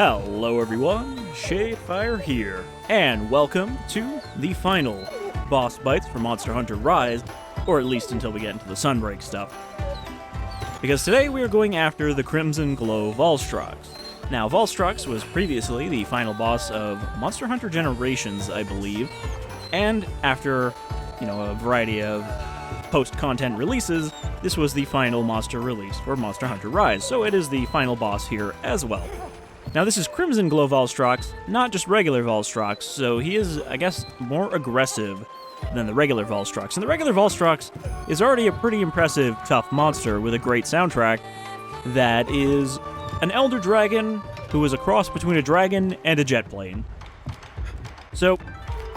Hello everyone, Shadefyre here, and welcome to the final Boss Bytes for Monster Hunter Rise, or at least until we get into the Sunbreak stuff. Because today we are going after the Crimson Glow Valstrax. Now, Valstrax was previously the final boss of Monster Hunter Generations, I believe, and after, a variety of post-content releases, this was the final monster release for Monster Hunter Rise, so it is the final boss here as well. Now, this is Crimson Glow Valstrax, not just regular Valstrax, so he is, I guess, more aggressive than the regular Valstrax. And the regular Valstrax is already a pretty impressive, tough monster with a great soundtrack that is an Elder Dragon who is a cross between a dragon and a jet plane. So,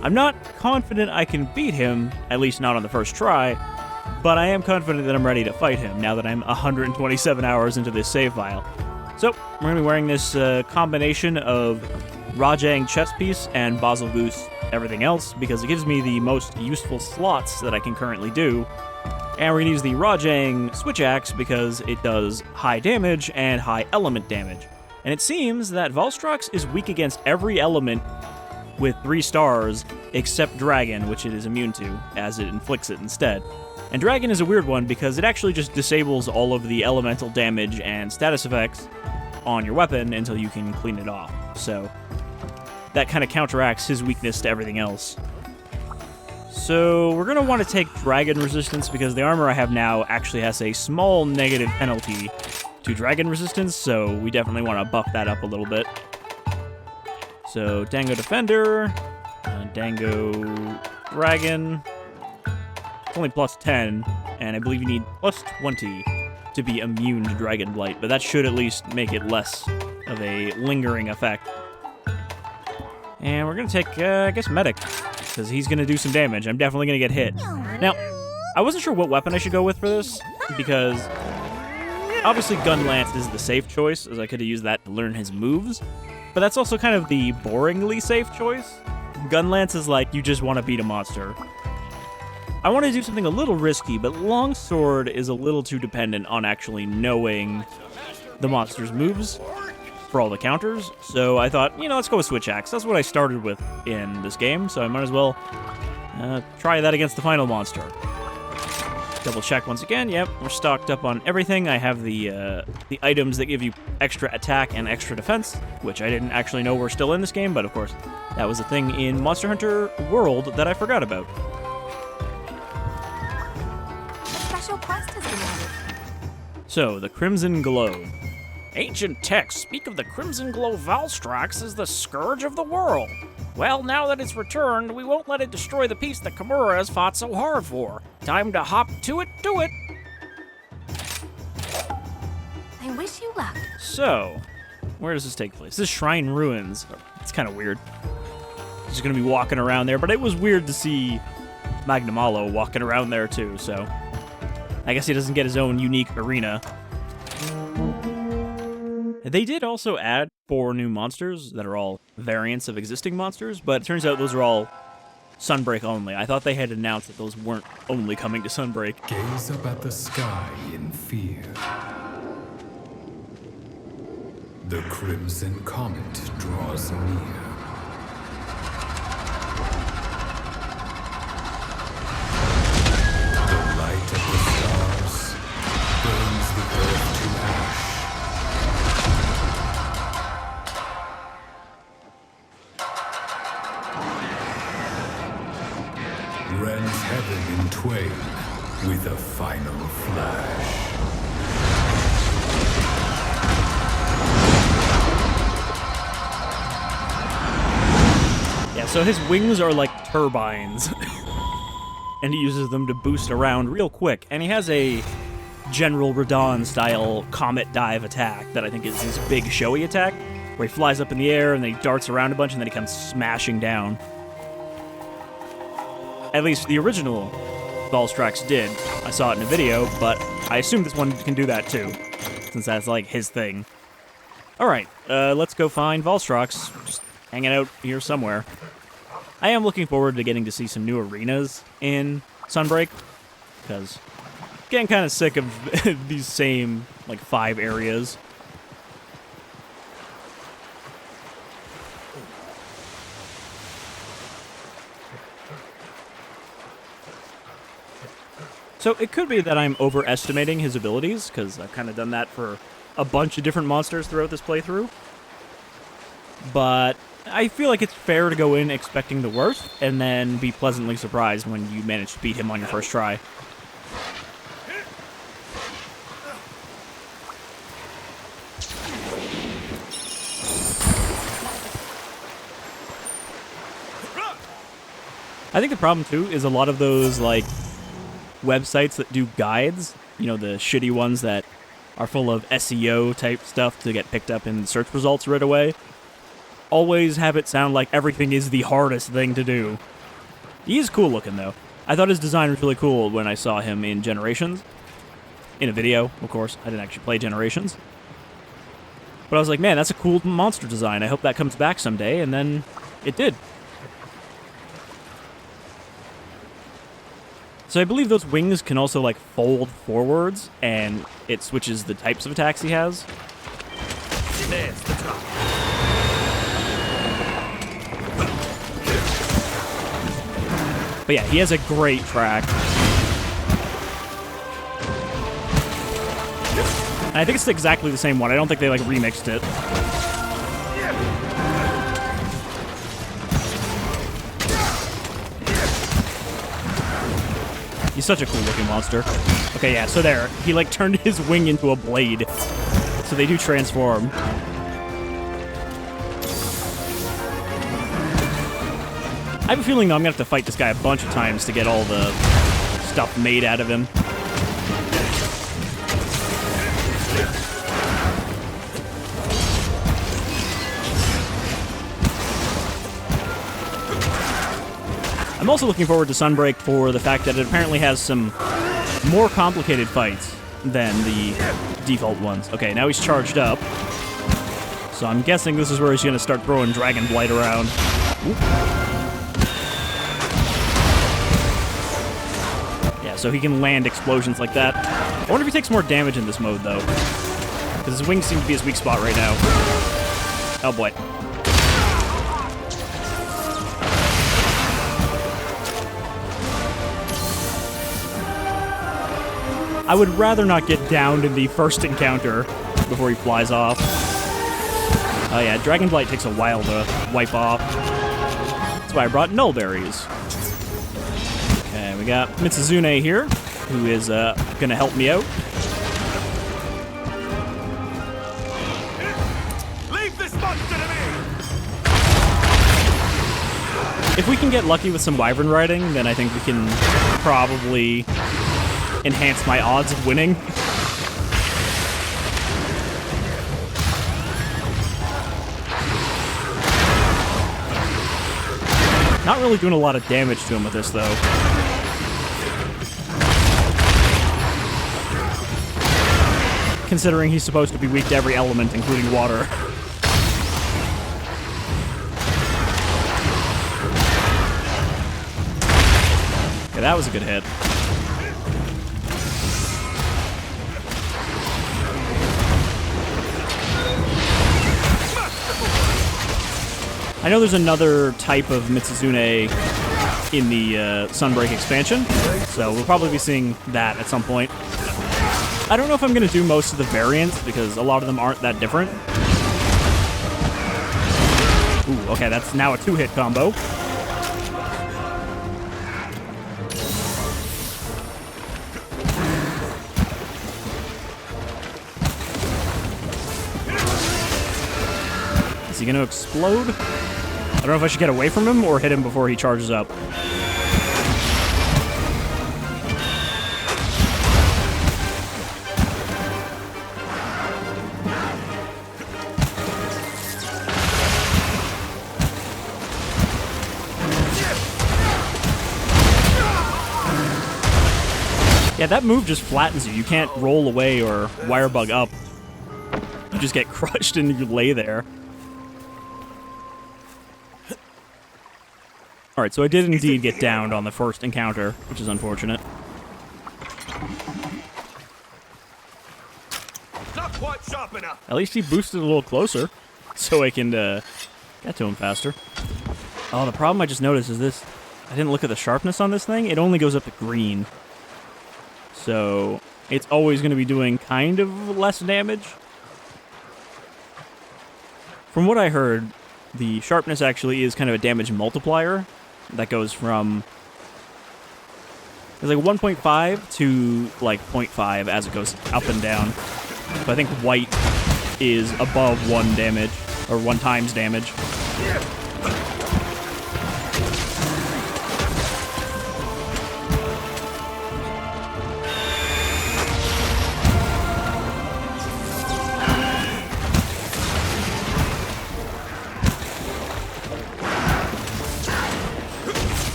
I'm not confident I can beat him, at least not on the first try, but I am confident that I'm ready to fight him now that I'm 127 hours into this save file. So, we're going to be wearing this combination of Rajang chest piece and Basil Goose everything else, because it gives me the most useful slots that I can currently do. And we're going to use the Rajang switch axe because it does high damage and high element damage. And it seems that Valstrax is weak against every element with 3 stars, except Dragon, which it is immune to, as it inflicts it instead. And Dragon is a weird one because it actually just disables all of the elemental damage and status effects on your weapon until you can clean it off. So that kind of counteracts his weakness to everything else. So we're going to want to take Dragon Resistance because the armor I have now actually has a small negative penalty to Dragon Resistance, so we definitely want to buff that up a little bit. So Dango Defender, Dango Dragon. It's only plus 10, and I believe you need plus 20 to be immune to Dragon Blight, but that should at least make it less of a lingering effect. And we're going to take, I guess, Medic, because he's going to do some damage. I'm definitely going to get hit. Now, I wasn't sure what weapon I should go with for this, because obviously Gun Lance is the safe choice, as I could have used that to learn his moves, but that's also kind of the boringly safe choice. Gun Lance is like, you just want to beat a monster. I want to do something a little risky, but Longsword is a little too dependent on actually knowing the monster's moves for all the counters, so I thought, let's go with Switch Axe. That's what I started with in this game, so I might as well try that against the final monster. Double check once again. Yep, we're stocked up on everything. I have the items that give you extra attack and extra defense, which I didn't actually know were still in this game, but of course, that was a thing in Monster Hunter World that I forgot about. Quest has been added. So, the Crimson Glow. Ancient texts speak of the Crimson Glow Valstrax as the scourge of the world. Well, now that it's returned, we won't let it destroy the peace that Kimura has fought so hard for. Time to hop to it, do it! I wish you luck. So, where does this take place? This is Shrine Ruins. It's kind of weird. He's going to be walking around there, but it was weird to see Magnamalo walking around there too, so I guess he doesn't get his own unique arena. They did also add 4 new monsters that are all variants of existing monsters, but it turns out those are all Sunbreak only. I thought they had announced that those weren't only coming to Sunbreak. Gaze up at the sky in fear. The Crimson Comet draws near. The light of the stars burns the earth to ash. Rends heaven in twain with a final flash. Yeah, so his wings are like turbines, and he uses them to boost around real quick, and he has a General Radon-style comet dive attack that I think is his big showy attack, where he flies up in the air, and then he darts around a bunch, and then he comes smashing down. At least the original Valstrax did. I saw it in a video, but I assume this one can do that too, since that's like his thing. Alright, let's go find Valstrax, just hanging out here somewhere. I am looking forward to getting to see some new arenas in Sunbreak, because I'm getting kind of sick of these same, 5 areas. So it could be that I'm overestimating his abilities, because I've kind of done that for a bunch of different monsters throughout this playthrough. But I feel like it's fair to go in expecting the worst, and then be pleasantly surprised when you manage to beat him on your first try. I think the problem, too, is a lot of those, like, websites that do guides, you know, the shitty ones that are full of SEO-type stuff to get picked up in search results right away, always have it sound like everything is the hardest thing to do. He is cool looking, though. I thought his design was really cool when I saw him in Generations. In a video, of course. I didn't actually play Generations. But I was like, man, that's a cool monster design. I hope that comes back someday, and then it did. So I believe those wings can also, like, fold forwards, and it switches the types of attacks he has. There's the top. But yeah, he has a great track. And I think it's exactly the same one. I don't think they, like, remixed it. He's such a cool-looking monster. Okay, yeah, so there. He, like, turned his wing into a blade. So they do transform. I have a feeling, though, I'm gonna have to fight this guy a bunch of times to get all the stuff made out of him. I'm also looking forward to Sunbreak for the fact that it apparently has some more complicated fights than the default ones. Okay, now he's charged up. So I'm guessing this is where he's going to start throwing Dragon Blight around. Oop. Yeah, so he can land explosions like that. I wonder if he takes more damage in this mode, though. Because his wings seem to be his weak spot right now. Oh, boy. I would rather not get downed in the first encounter before he flies off. Oh yeah, Dragon Blight takes a while to wipe off. That's why I brought Nullberries. Okay, we got Mitsuzune here, who is gonna help me out. Leave this monster to me! If we can get lucky with some Wyvern riding, then I think we can probably enhance my odds of winning. Not really doing a lot of damage to him with this, though. Considering he's supposed to be weak to every element, including water. Okay, that was a good hit. I know there's another type of Mitsuzune in the Sunbreak expansion, so we'll probably be seeing that at some point. I don't know if I'm going to do most of the variants, because a lot of them aren't that different. Ooh, okay, that's now a two-hit combo. Is he going to explode? I don't know if I should get away from him or hit him before he charges up. Yeah, that move just flattens you. You can't roll away or wire bug up. You just get crushed and you lay there. Alright, so I did indeed get downed on the first encounter, which is unfortunate. Not quite sharp enough. At least he boosted a little closer, so I can get to him faster. Oh, the problem I just noticed is this. I didn't look at the sharpness on this thing. It only goes up to green. So it's always going to be doing kind of less damage. From what I heard, the sharpness actually is kind of a damage multiplier that goes from it's like 1.5 to like 0.5 as it goes up and down. So I think white is above 1 damage, or 1 times damage.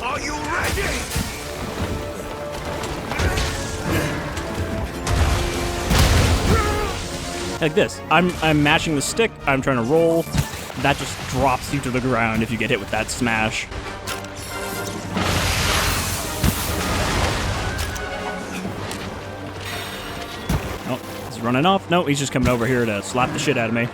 Are you ready? Like this. I'm mashing the stick, I'm trying to roll. That just drops you to the ground if you get hit with that smash. Oh, he's running off. No, he's just coming over here to slap the shit out of me.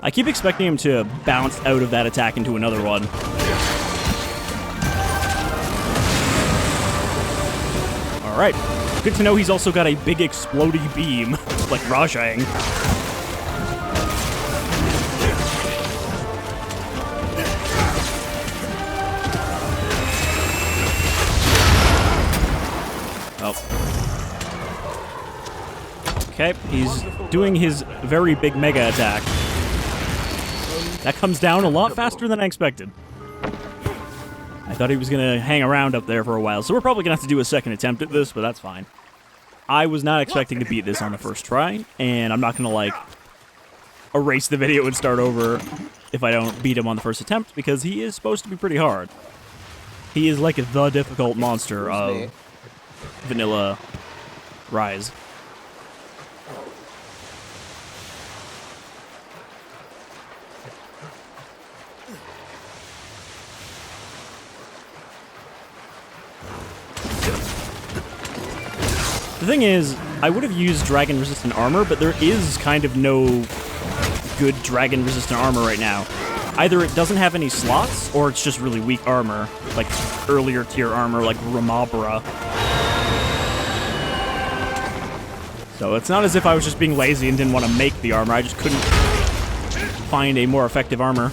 I keep expecting him to bounce out of that attack into another one. Alright. Good to know he's also got a big explodey beam, like Rajang. Oh. Okay, he's doing his very big mega attack. That comes down a lot faster than I expected. I thought he was going to hang around up there for a while, so we're probably going to have to do a second attempt at this, but that's fine. I was not expecting to beat this on the first try, and I'm not going to, like, erase the video and start over if I don't beat him on the first attempt, because he is supposed to be pretty hard. He is like the difficult monster of Vanilla Rise. The thing is, I would have used dragon-resistant armor, but there is kind of no good dragon-resistant armor right now. Either it doesn't have any slots, or it's just really weak armor, like earlier tier armor, like Ramabra. So it's not as if I was just being lazy and didn't want to make the armor, I just couldn't find a more effective armor.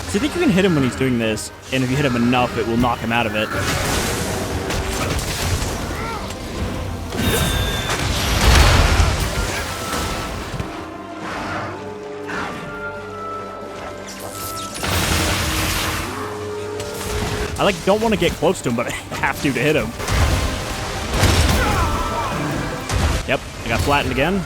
So I think you can hit him when he's doing this, and if you hit him enough, it will knock him out of it. I, like, don't want to get close to him, but I have to hit him. Yep, I got flattened again.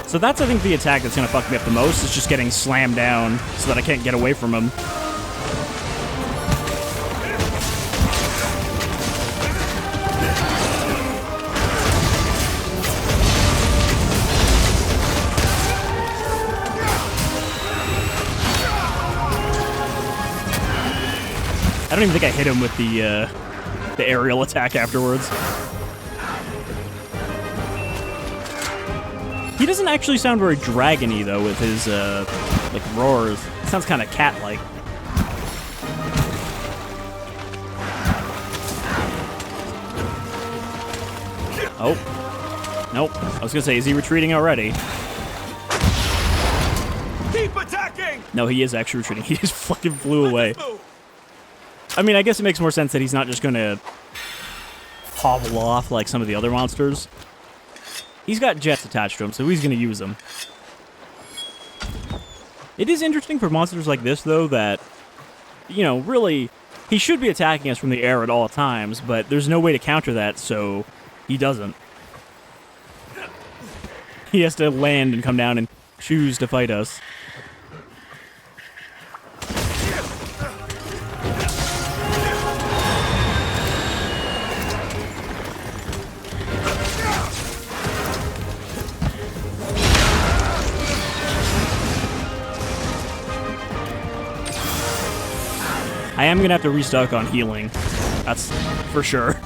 So that's, I think, the attack that's going to fuck me up the most, is just getting slammed down so that I can't get away from him. I don't even think I hit him with the aerial attack afterwards. He doesn't actually sound very dragon-y, though, with his, like, roars. It sounds kind of cat-like. Oh. Nope. I was gonna say, is he retreating already? Keep attacking! No, he is actually retreating. He just fucking flew away. I mean, I guess it makes more sense that he's not just gonna hobble off like some of the other monsters. He's got jets attached to him, so he's going to use them. It is interesting for monsters like this, though, that, you know, really, he should be attacking us from the air at all times, but there's no way to counter that, so he doesn't. He has to land and come down and choose to fight us. I am gonna have to restock on healing. That's for sure.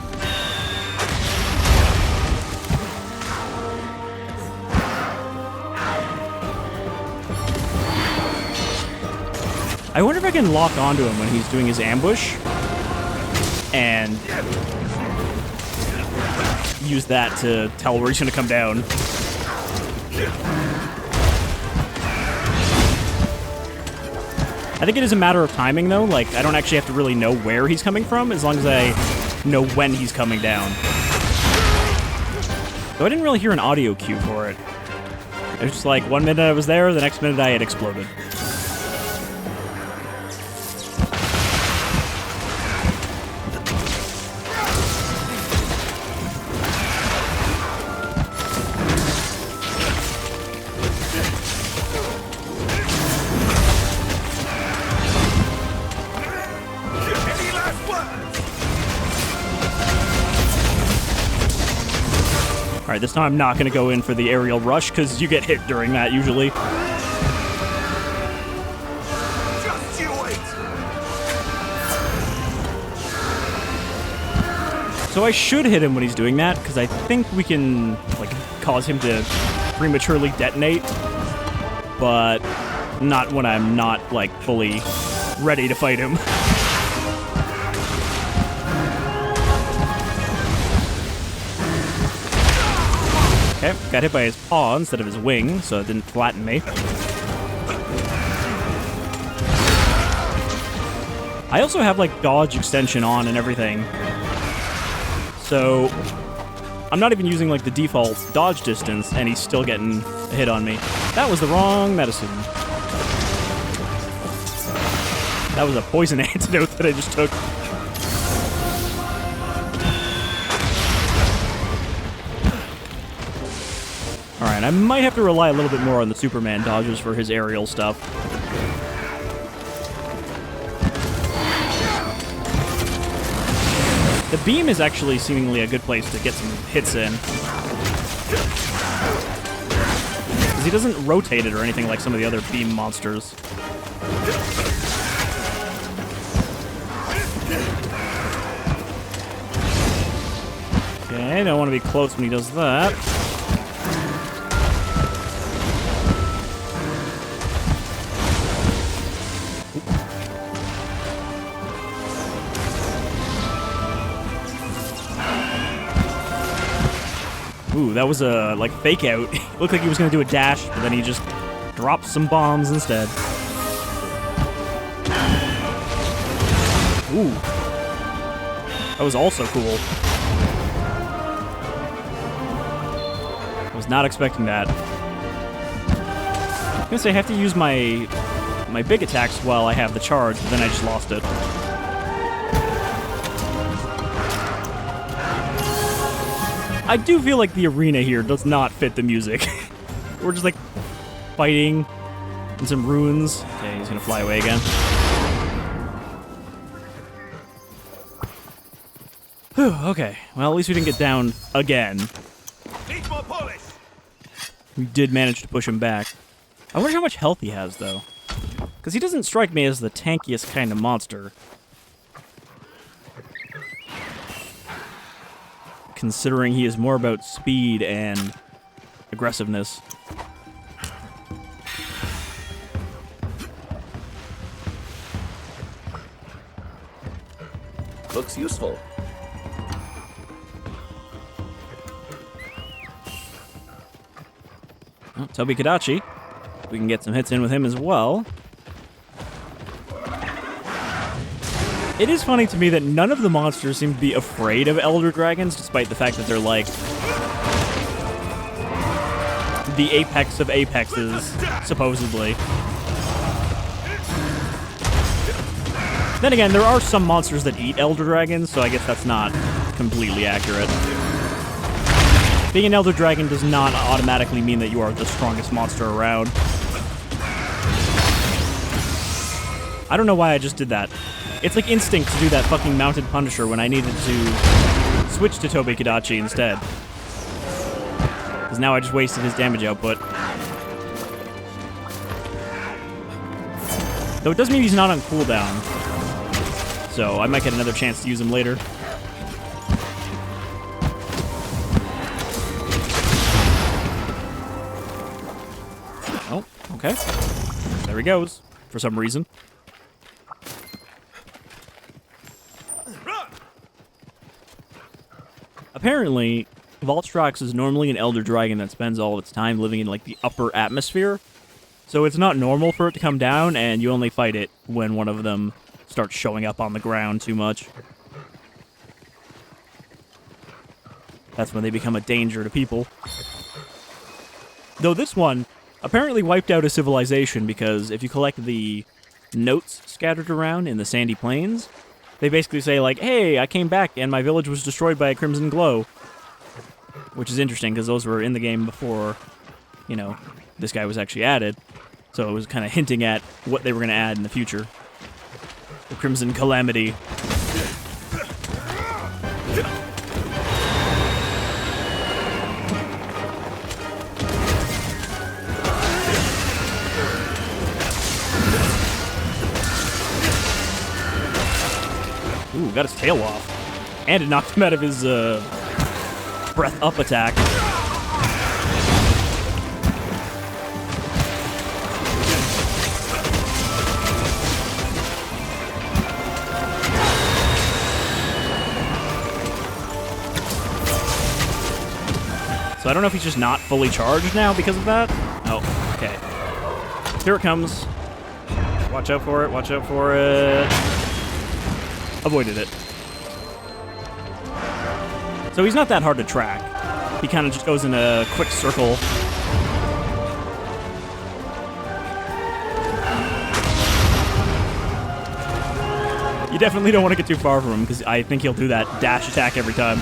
I wonder if I can lock onto him when he's doing his ambush and use that to tell where he's gonna come down. I think it is a matter of timing, though. Like, I don't actually have to really know where he's coming from, as long as I know when he's coming down. Though I didn't really hear an audio cue for it. It was just like, 1 minute I was there, the next minute I had exploded. Alright, this time I'm not going to go in for the aerial rush, because you get hit during that, usually. Just you wait! So I should hit him when he's doing that, because I think we can, like, cause him to prematurely detonate. But not when I'm not, like, fully ready to fight him. Okay, got hit by his paw instead of his wing, so it didn't flatten me. I also have, like, dodge extension on and everything. So I'm not even using, like, the default dodge distance, and he's still getting a hit on me. That was the wrong medicine. That was a poison antidote that I just took. Alright, I might have to rely a little bit more on the Superman dodges for his aerial stuff. The beam is actually seemingly a good place to get some hits in. Because he doesn't rotate it or anything like some of the other beam monsters. Okay, don't want to be close when he does that. Ooh, that was a, like, fake out. Looked like he was going to do a dash, but then he just dropped some bombs instead. Ooh. That was also cool. I was not expecting that. I was going to say I have to use my big attacks while I have the charge, but then I just lost it. I do feel like the arena here does not fit the music. We're just, like, fighting in some ruins. Okay, he's gonna fly away again. Whew, okay. Well, at least we didn't get down again. Need more polish! We did manage to push him back. I wonder how much health he has, though. Because he doesn't strike me as the tankiest kind of monster. Considering he is more about speed and aggressiveness. Looks useful. Oh, Toby Kadachi. We can get some hits in with him as well. It is funny to me that none of the monsters seem to be afraid of Elder Dragons, despite the fact that they're, like, the apex of apexes, supposedly. Then again, there are some monsters that eat Elder Dragons, so I guess that's not completely accurate. Being an Elder Dragon does not automatically mean that you are the strongest monster around. I don't know why I just did that. It's like instinct to do that fucking mounted Punisher when I needed to switch to Tobei-Kadachi instead. Because now I just wasted his damage output. Though it does mean he's not on cooldown. So I might get another chance to use him later. Oh, okay. There he goes, for some reason. Apparently, Valstrax is normally an Elder Dragon that spends all of its time living in, like, the upper atmosphere. So it's not normal for it to come down, and you only fight it when one of them starts showing up on the ground too much. That's when they become a danger to people. Though this one apparently wiped out a civilization because if you collect the notes scattered around in the sandy plains, they basically say, like, hey, I came back and my village was destroyed by a Crimson Glow. Which is interesting because those were in the game before, you know, this guy was actually added. So it was kind of hinting at what they were going to add in the future. The Crimson Calamity. Ooh, got his tail off. And it knocked him out of his breath up attack. So I don't know if he's just not fully charged now because of that. Oh, okay. Here it comes. Watch out for it, watch out for it. Avoided it. So he's not that hard to track. He kind of just goes in a quick circle. You definitely don't want to get too far from him because I think he'll do that dash attack every time.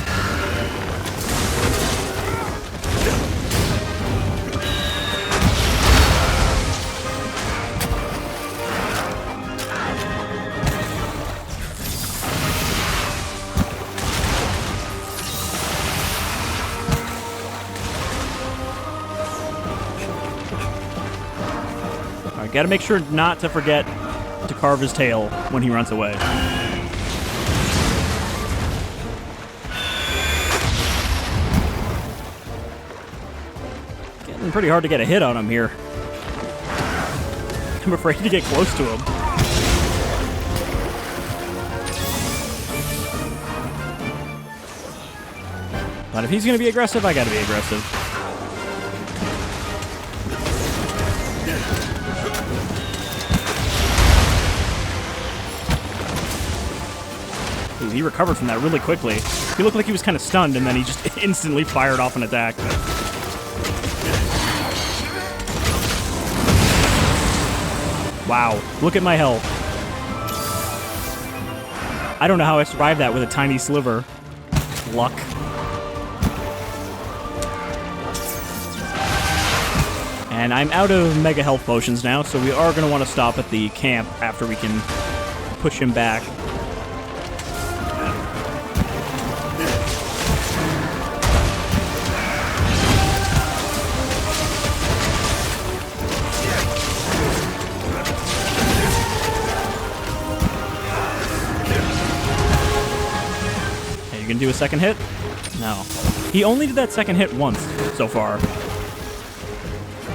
Gotta make sure not to forget to carve his tail when he runs away. Getting pretty hard to get a hit on him here. I'm afraid to get close to him. But if he's gonna be aggressive, I gotta be aggressive. He recovered from that really quickly. He looked like he was kind of stunned, and then he just instantly fired off an attack. Wow, look at my health. I don't know how I survived that with a tiny sliver. Luck. And I'm out of mega health potions now, so we are going to want to stop at the camp after we can push him back. You gonna do a second hit? No. He only did that second hit once so far.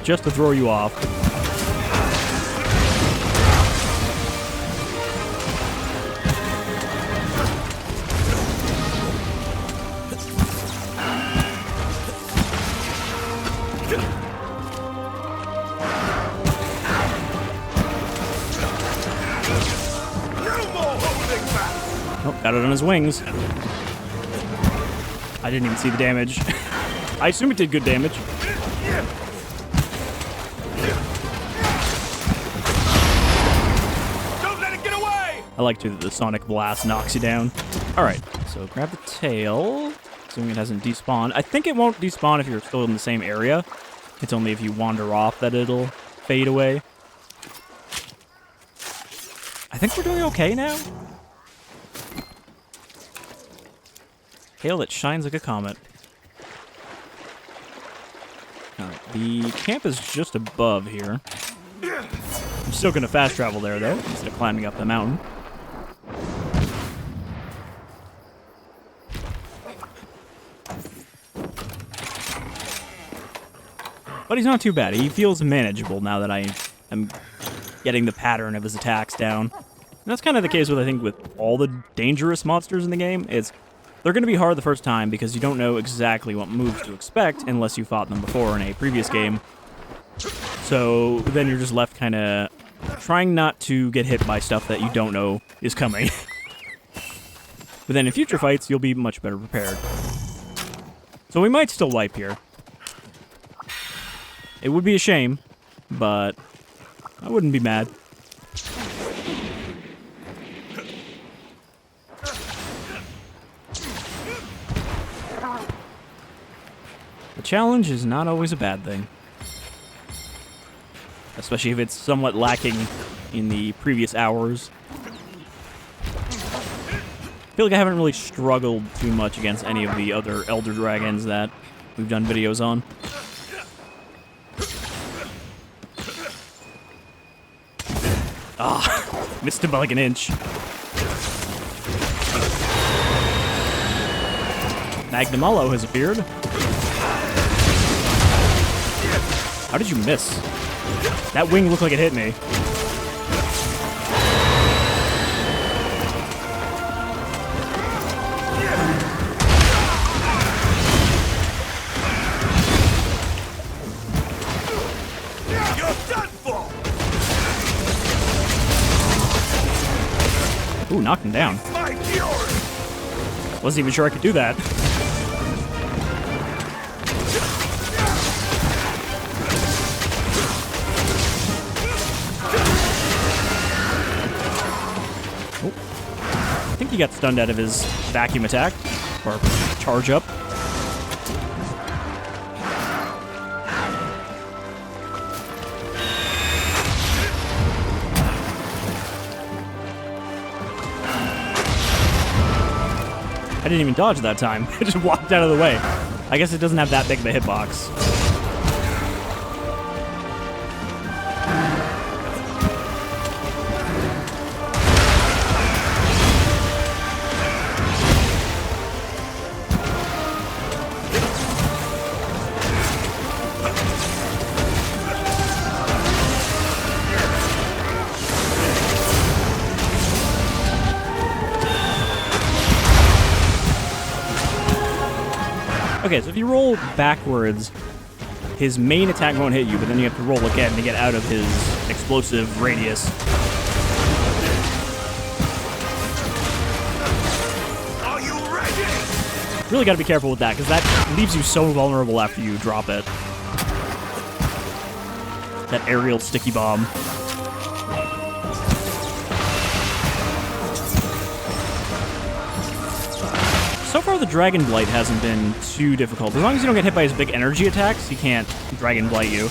Just to throw you off. Oh, got it on his wings. I didn't even see the damage. I assume it did good damage. Don't let it get away! I like to that the Sonic Blast knocks you down. Alright, so grab the tail. Assuming it hasn't despawned. I think it won't despawn if you're still in the same area. It's only if you wander off that it'll fade away. I think we're doing okay now. Hail that shines like a comet. Alright, the camp is just above here. I'm still gonna fast travel there, though, instead of climbing up the mountain. But he's not too bad. He feels manageable now that I am getting the pattern of his attacks down. And that's kind of the case with, I think, with all the dangerous monsters in the game. They're going to be hard the first time because you don't know exactly what moves to expect unless you fought them before in a previous game. So then you're just left kind of trying not to get hit by stuff that you don't know is coming. But then in future fights, you'll be much better prepared. So we might still wipe here. It would be a shame, but I wouldn't be mad. The challenge is not always a bad thing. Especially if it's somewhat lacking in the previous hours. I feel like I haven't really struggled too much against any of the other Elder Dragons that we've done videos on. Ah, missed him by like an inch. Magnamalo has appeared. How did you miss? That wing looked like it hit me. Ooh, knocked him down. Wasn't even sure I could do that. Oh. I think he got stunned out of his vacuum attack, or charge up. I didn't even dodge that time. It just walked out of the way. I guess it doesn't have that big of a hitbox. Okay, so if you roll backwards, his main attack won't hit you, but then you have to roll again to get out of his explosive radius. Are you ready? Really got to be careful with that, because that leaves you so vulnerable after you drop it. That aerial sticky bomb. So far, the Dragon Blight hasn't been too difficult. As long as you don't get hit by his big energy attacks, he can't Dragon Blight you. I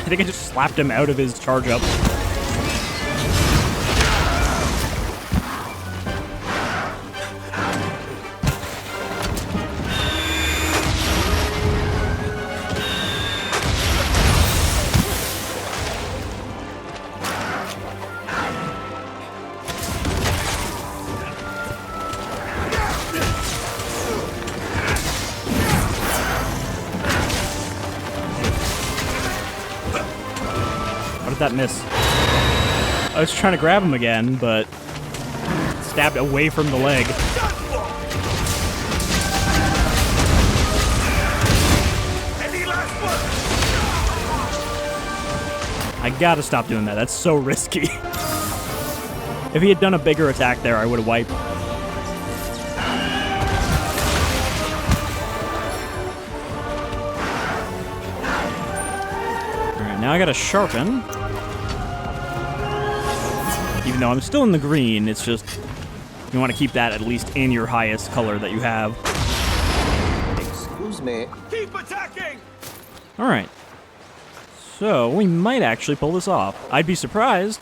think I just slapped him out of his charge up. That miss. I was trying to grab him again, but stabbed away from the leg. I gotta stop doing that. That's so risky. If he had done a bigger attack there, I would have wiped. Alright, now I gotta sharpen. even though I'm still in the green, it's just you want to keep that at least in your highest color that you have. Excuse me. Keep attacking! Alright. So, we might actually pull this off. I'd be surprised,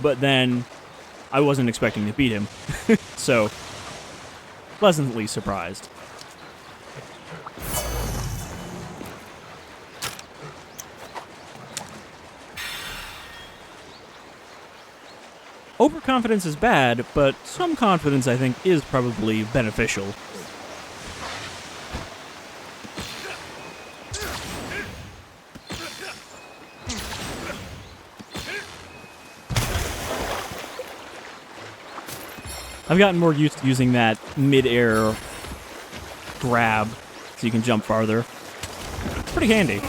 but then I wasn't expecting to beat him. So, pleasantly surprised. Overconfidence is bad, but some confidence, I think, is probably beneficial. I've gotten more used to using that mid-air grab so you can jump farther. It's pretty handy.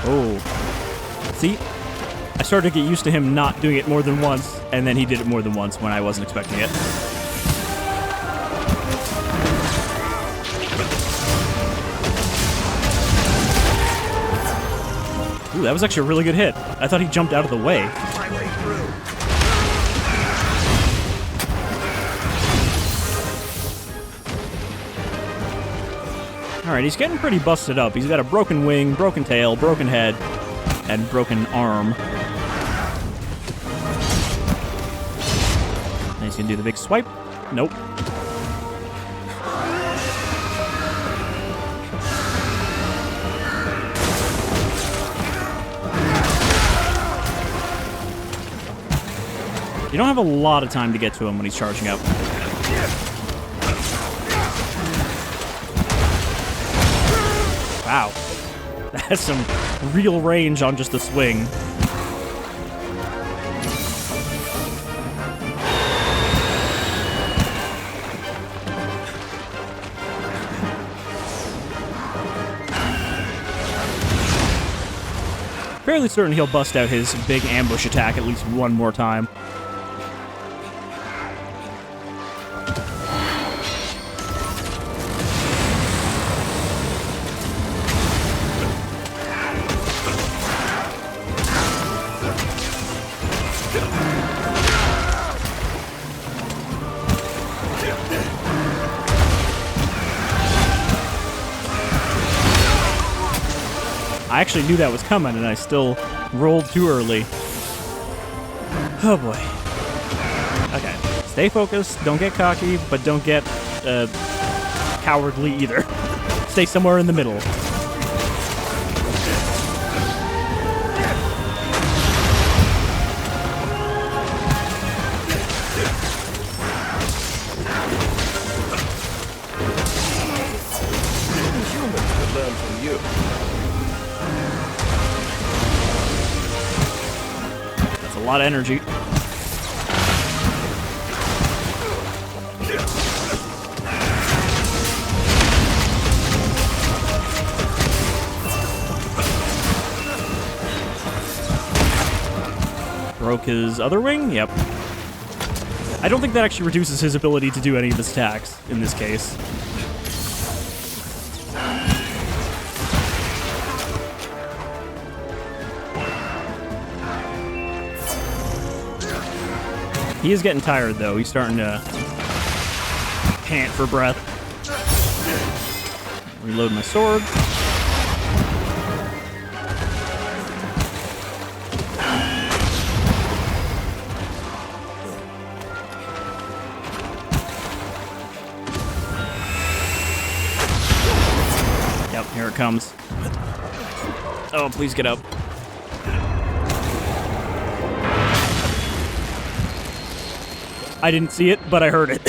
Oh. See? I started to get used to him not doing it more than once, and then he did it more than once when I wasn't expecting it. Ooh, that was actually a really good hit. I thought he jumped out of the way. My way through. Alright, he's getting pretty busted up. He's got a broken wing, broken tail, broken head, and broken arm. And he's gonna do the big swipe. Nope. You don't have a lot of time to get to him when he's charging up. Wow. That has some real range on just the swing. Fairly certain he'll bust out his big ambush attack at least one more time. I actually knew that was coming, and I still rolled too early. Oh boy. Okay. Stay focused, don't get cocky, but don't get cowardly either. Stay somewhere in the middle. Humans could learn from you. That's a lot of energy. Broke his other wing? Yep. I don't think that actually reduces his ability to do any of his attacks in this case. He is getting tired, though. He's starting to pant for breath. Reload my sword. Yep, here it comes. Oh, please get up. I didn't see it, but I heard it.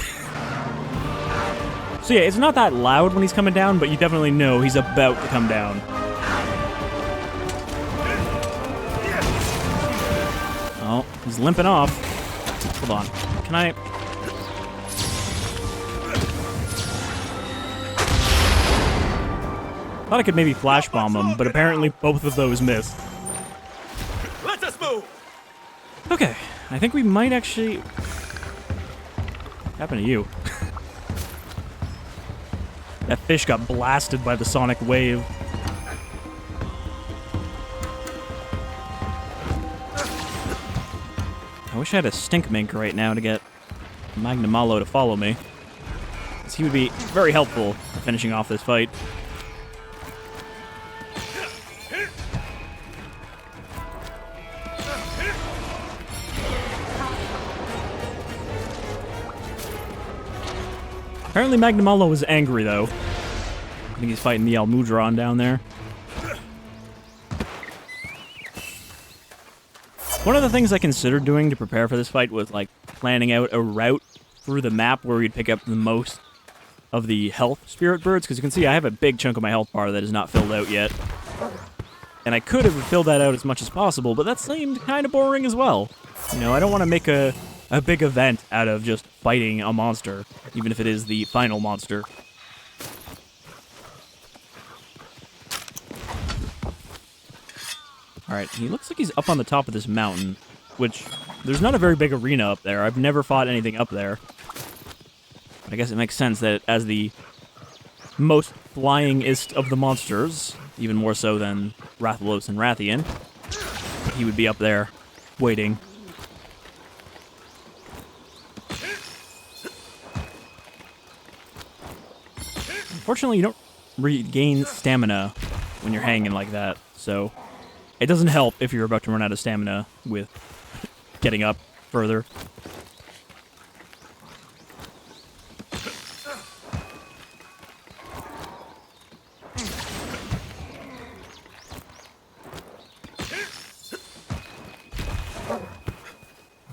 So yeah, it's not that loud when he's coming down, but you definitely know he's about to come down. Oh, he's limping off. Hold on. Can I... Thought I could maybe flash bomb him, but apparently both of those missed. Let us move! Okay, I think we might actually... Happened to you? That fish got blasted by the sonic wave. I wish I had a stink mink right now to get Magnamalo to follow me. Because he would be very helpful for finishing off this fight. Apparently Magnamalo was angry, though. I think he's fighting the Almudron down there. One of the things I considered doing to prepare for this fight was, like, planning out a route through the map where we'd pick up the most of the health spirit birds, because you can see I have a big chunk of my health bar that is not filled out yet. And I could have filled that out as much as possible, but that seemed kind of boring as well. You know, I don't want to make a big event out of just fighting a monster, even if it is the final monster. Alright, he looks like he's up on the top of this mountain, which, there's not a very big arena up there. I've never fought anything up there. But I guess it makes sense that as the most flyingest of the monsters, even more so than Rathalos and Rathian, he would be up there, waiting. Unfortunately, you don't regain stamina when you're hanging like that, so it doesn't help if you're about to run out of stamina with getting up further.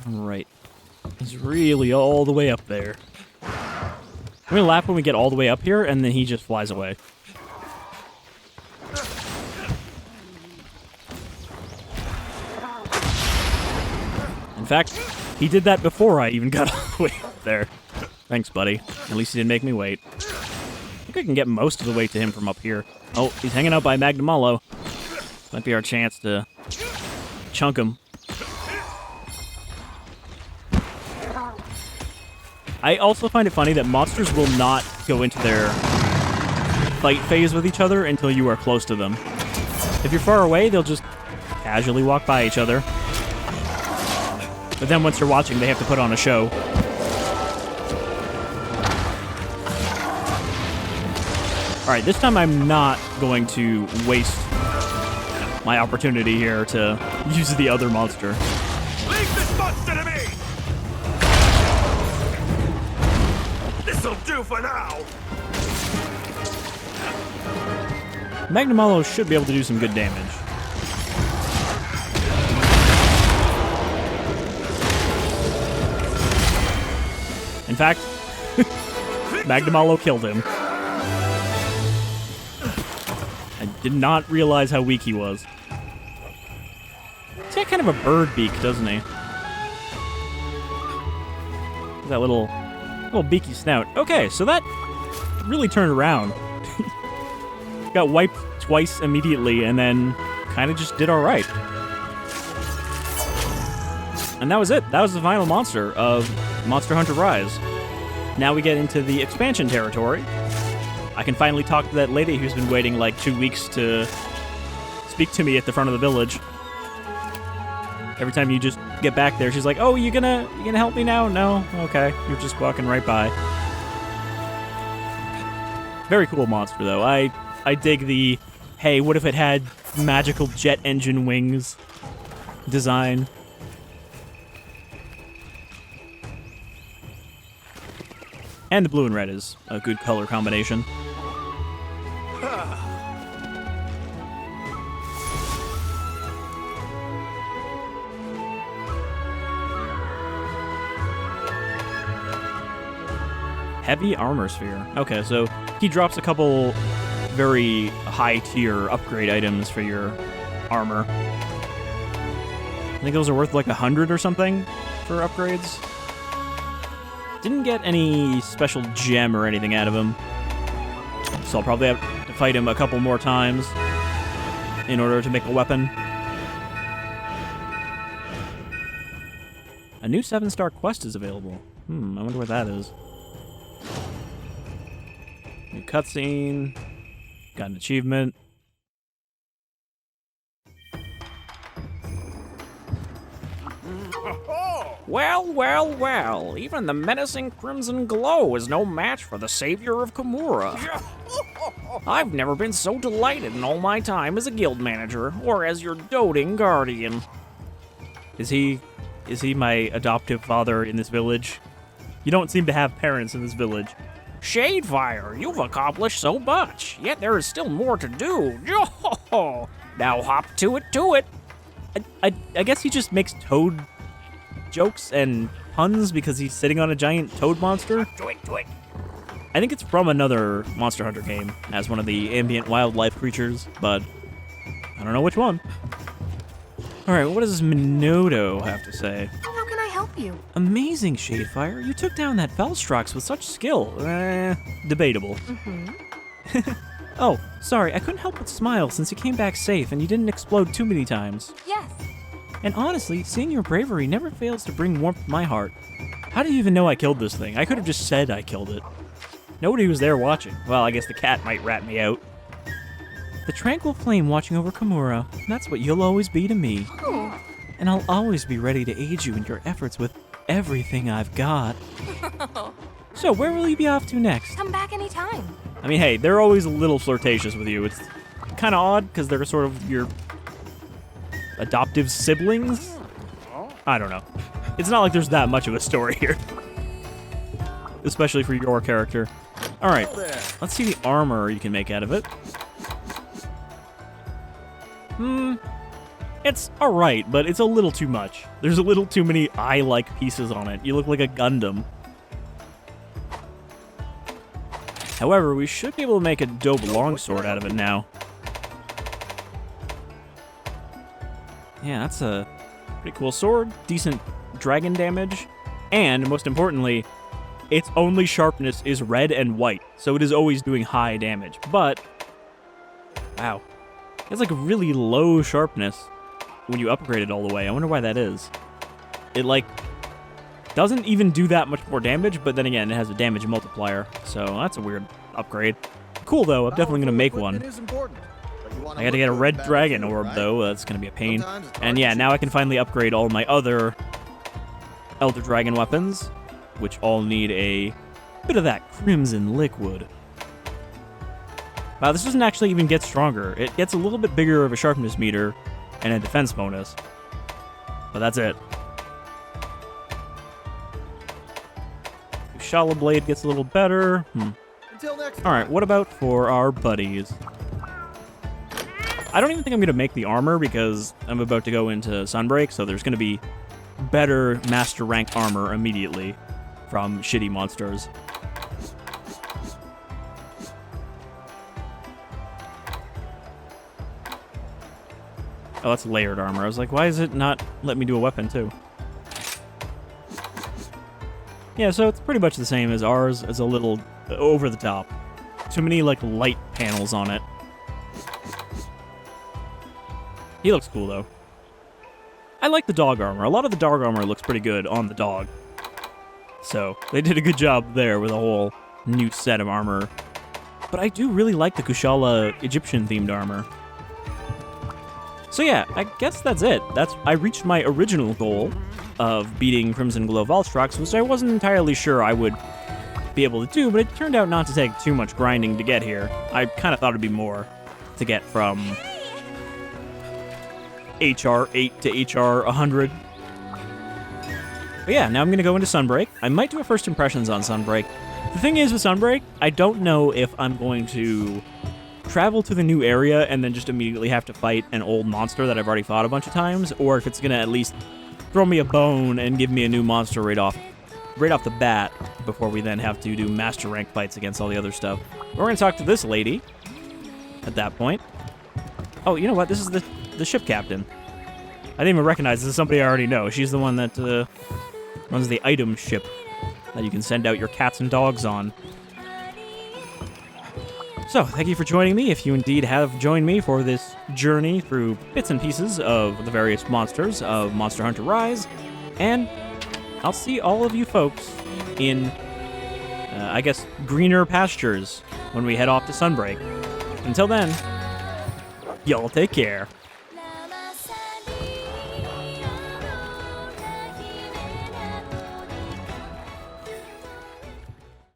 Alright. He's really all the way up there. I'm gonna laugh when we get all the way up here, and then he just flies away. In fact, he did that before I even got all the way up there. Thanks, buddy. At least he didn't make me wait. I think I can get most of the way to him from up here. Oh, he's hanging out by Magnamalo. Might be our chance to chunk him. I also find it funny that monsters will not go into their fight phase with each other until you are close to them. If you're far away, they'll just casually walk by each other. But then once you're watching, they have to put on a show. Alright, this time I'm not going to waste my opportunity here to use the other monster. Leave this monster to me! This'll do for now! Magnamalo should be able to do some good damage. In fact, Magnamalo killed him. I did not realize how weak he was. He's got kind of a bird beak, doesn't he? That little beaky snout. Okay, so that really turned around. Got wiped twice immediately, and then kind of just did all right. And that was it. That was the final monster of Monster Hunter Rise. Now we get into the expansion territory. I can finally talk to that lady who's been waiting like 2 weeks to speak to me at the front of the village. Every time you just get back there, she's like, "Oh, you gonna help me now?" "No, okay." You're just walking right by. Very cool monster, though. I dig the, hey, what if it had magical jet engine wings design. And the blue and red is a good color combination. Heavy armor sphere. Okay, so he drops a couple very high-tier upgrade items for your armor. I think those are worth like 100 or something for upgrades. Didn't get any special gem or anything out of him, so I'll probably have to fight him a couple more times in order to make a weapon. A new 7-star quest is available. I wonder what that is. New cutscene. Got an achievement. Oh, Well, well, well, even the menacing Crimson Glow is no match for the savior of Kimura. I've never been so delighted in all my time as a guild manager, or as your doting guardian. Is he my adoptive father in this village? You don't seem to have parents in this village. Shadefyre, you've accomplished so much, yet there is still more to do. Now hop to it. I guess he just makes toad jokes and puns because he's sitting on a giant toad monster. Do it. I think it's from another Monster Hunter game as one of the ambient wildlife creatures, but I don't know which one. Alright, what does Minoto have to say? How can I help you? Amazing, Shadefyre. You took down that Valstrax with such skill. Debatable. Oh, sorry, I couldn't help but smile since you came back safe and you didn't explode too many times. Yes. And honestly, seeing your bravery never fails to bring warmth to my heart. How do you even know I killed this thing? I could have just said I killed it. Nobody was there watching. Well, I guess the cat might rat me out. The tranquil flame watching over Kimura. That's what you'll always be to me. Oh. And I'll always be ready to aid you in your efforts with everything I've got. So, where will you be off to next? Come back anytime. I mean, hey, they're always a little flirtatious with you. It's kind of odd because they're sort of your adoptive siblings. I don't know. It's not like there's that much of a story here. Especially for your character. Alright, let's see the armor you can make out of it. It's alright, but it's a little too much. There's a little too many eye-like pieces on it. You look like a Gundam. However, we should be able to make a dope longsword out of it now. Yeah, that's a pretty cool sword. Decent dragon damage. And, most importantly, its only sharpness is red and white. So it is always doing high damage. But, wow. It's like really low sharpness when you upgrade it all the way. I wonder why that is. It, like, doesn't even do that much more damage, but then again, it has a damage multiplier. So that's a weird upgrade. Cool, though. I'm definitely going to make one. I got to get a red dragon orb, though. That's going to be a pain. And yeah, now I can finally upgrade all my other Elder Dragon weapons, which all need a bit of that Crimson liquid. Wow, this doesn't actually even get stronger. It gets a little bit bigger of a sharpness meter and a defense bonus. But that's it. Shala Blade gets a little better. Alright, what about for our buddies? I don't even think I'm going to make the armor because I'm about to go into Sunbreak, so there's going to be better master rank armor immediately from shitty monsters. Oh, that's layered armor. I was like, why is it not let me do a weapon too? Yeah, so it's pretty much the same as ours. It's a little over the top. Too many, like, light panels on it. He looks cool, though. I like the dog armor. A lot of the dog armor looks pretty good on the dog. So, they did a good job there with a whole new set of armor. But I do really like the Kushala Egyptian-themed armor. So yeah, I guess that's it. I reached my original goal of beating Crimson Glow Valstrax, which I wasn't entirely sure I would be able to do, but it turned out not to take too much grinding to get here. I kind of thought it'd be more to get from HR 8 to HR 100. But yeah, now I'm going to go into Sunbreak. I might do a first impressions on Sunbreak. The thing is with Sunbreak, I don't know if I'm going to travel to the new area and then just immediately have to fight an old monster that I've already fought a bunch of times, or if it's going to at least throw me a bone and give me a new monster right off the bat before we then have to do master rank fights against all the other stuff. We're going to talk to this lady at that point. Oh, you know what? This is the ship captain. I didn't even recognize this is somebody I already know. She's the one that runs the item ship that you can send out your cats and dogs on. So, thank you for joining me, if you indeed have joined me for this journey through bits and pieces of the various monsters of Monster Hunter Rise, and I'll see all of you folks in, I guess, greener pastures when we head off to Sunbreak. Until then, y'all take care.